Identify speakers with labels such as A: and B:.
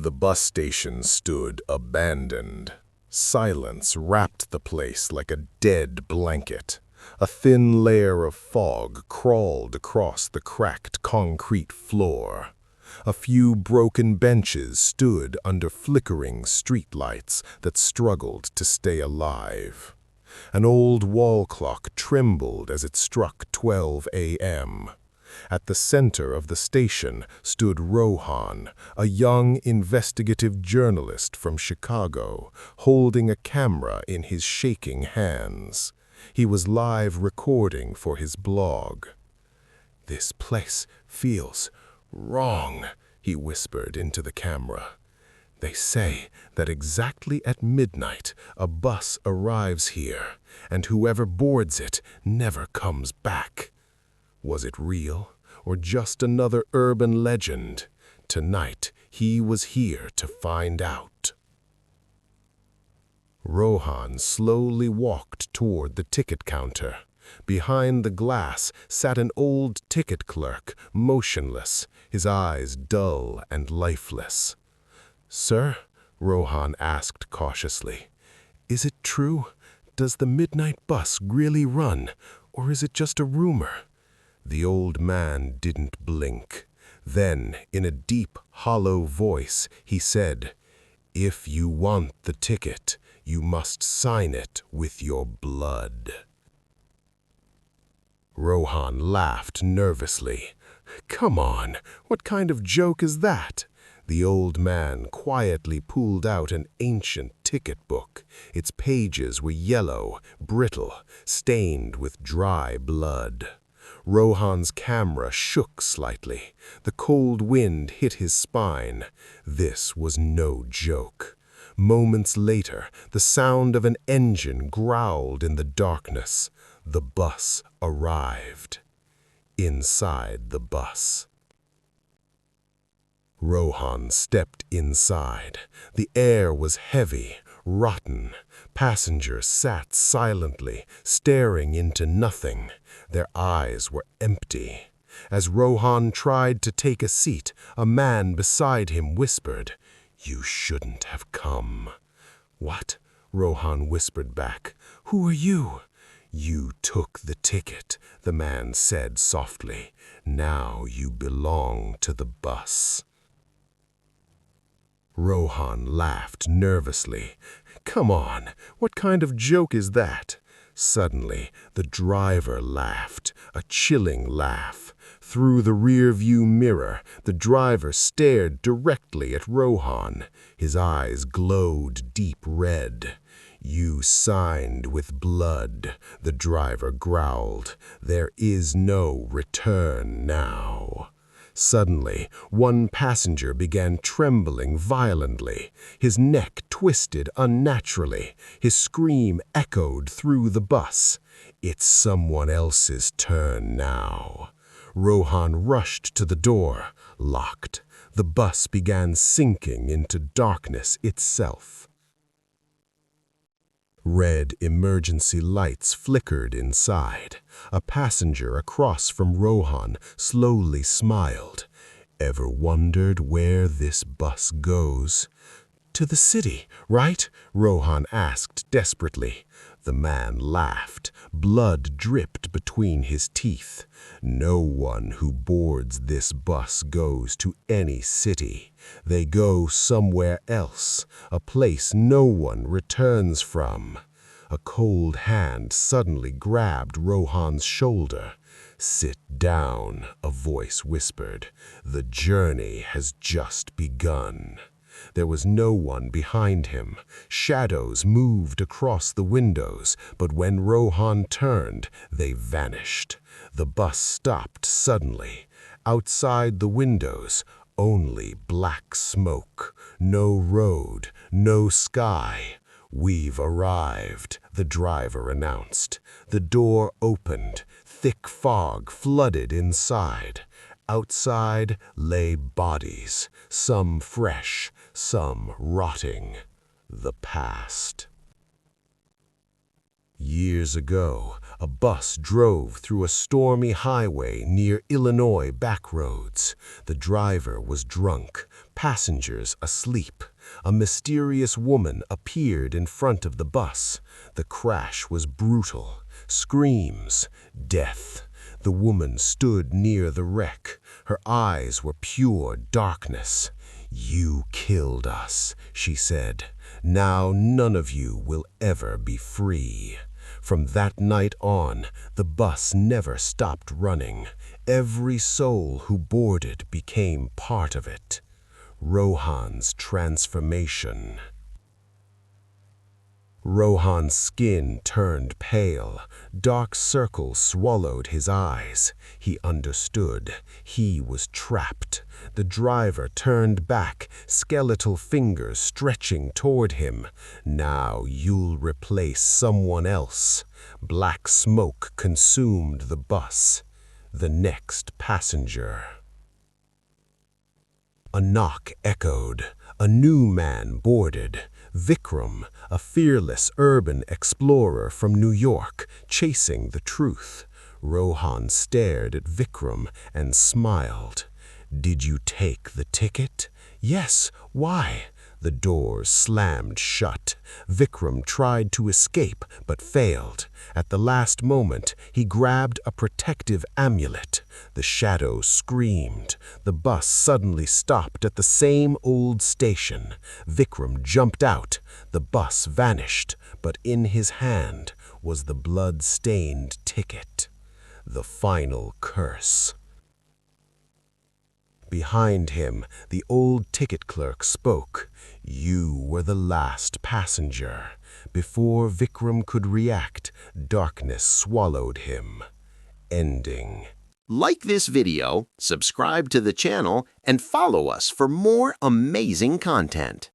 A: The bus station stood abandoned. Silence wrapped the place like a dead blanket. A thin layer of fog crawled across the cracked concrete floor. A few broken benches stood under flickering streetlights that struggled to stay alive. An old wall clock trembled as it struck 12 a.m. At the center of the station stood Rohan, a young investigative journalist from Chicago, holding a camera in his shaking hands. He was live recording for his blog. "This place feels wrong," he whispered into the camera. "They say that exactly at midnight a bus arrives here, and whoever boards it never comes back." Was it real, or just another urban legend? Tonight, he was here to find out. Rohan slowly walked toward the ticket counter. Behind the glass sat an old ticket clerk, motionless, his eyes dull and lifeless. "Sir," Rohan asked cautiously, "is it true? Does the midnight bus really run, or is it just a rumor?" The old man didn't blink. Then, in a deep, hollow voice, he said, "If you want the ticket, you must sign it with your blood." Rohan laughed nervously. "Come on, what kind of joke is that?" The old man quietly pulled out an ancient ticket book. Its pages were yellow, brittle, stained with dry blood. Rohan's camera shook slightly. The cold wind hit his spine. This was no joke. Moments later, the sound of an engine growled in the darkness. The bus arrived. Inside the bus, Rohan stepped inside. The air was heavy, rotten. Passengers sat silently, staring into nothing. Their eyes were empty. As Rohan tried to take a seat, a man beside him whispered, "You shouldn't have come." "What?" Rohan whispered back. "Who are you?" "You took the ticket," the man said softly. "Now you belong to the bus." Rohan laughed nervously. "Come on, what kind of joke is that?" Suddenly, the driver laughed, a chilling laugh. Through the rear-view mirror, the driver stared directly at Rohan. His eyes glowed deep red. "You signed with blood," the driver growled. "There is no return now." Suddenly, one passenger began trembling violently. His neck twisted unnaturally. His scream echoed through the bus. "It's someone else's turn now." Rohan rushed to the door, locked. The bus began sinking into darkness itself. Red emergency lights flickered inside. A passenger across from Rohan slowly smiled. "Ever wondered where this bus goes?" "To the city, right?" Rohan asked desperately. The man laughed. Blood dripped between his teeth. "No one who boards this bus goes to any city. They go somewhere else, a place no one returns from." A cold hand suddenly grabbed Rohan's shoulder. "Sit down," a voice whispered. "The journey has just begun." There was no one behind him. Shadows moved across the windows, but when Rohan turned, they vanished. The bus stopped suddenly. Outside the windows, only black smoke. No road, no sky. "We've arrived," the driver announced. The door opened. Thick fog flooded inside. Outside lay bodies, some fresh, some rotting. The past. Years ago, a bus drove through a stormy highway near Illinois backroads. The driver was drunk, passengers asleep. A mysterious woman appeared in front of the bus. The crash was brutal. Screams, death. The woman stood near the wreck. Her eyes were pure darkness. "You killed us," she said. "Now none of you will ever be free." From that night on, the bus never stopped running. Every soul who boarded became part of it. Rohan's transformation. Rohan's skin turned pale. Dark circles swallowed his eyes. He understood. He was trapped. The driver turned back, skeletal fingers stretching toward him. "Now you'll replace someone else." Black smoke consumed the bus. The next passenger. A knock echoed. A new man boarded. Vikram, a fearless urban explorer from New York, chasing the truth. Rohan stared at Vikram and smiled. "Did you take the ticket?" "Yes, why?" The doors slammed shut. Vikram tried to escape but failed. At the last moment, he grabbed a protective amulet. The shadow screamed. The bus suddenly stopped at the same old station. Vikram jumped out. The bus vanished, but in his hand was the blood-stained ticket. The final curse. Behind him, the old ticket clerk spoke. "You were the last passenger." Before Vikram could react, darkness swallowed him. Ending.
B: Like this video, subscribe to the channel, and follow us for more amazing content.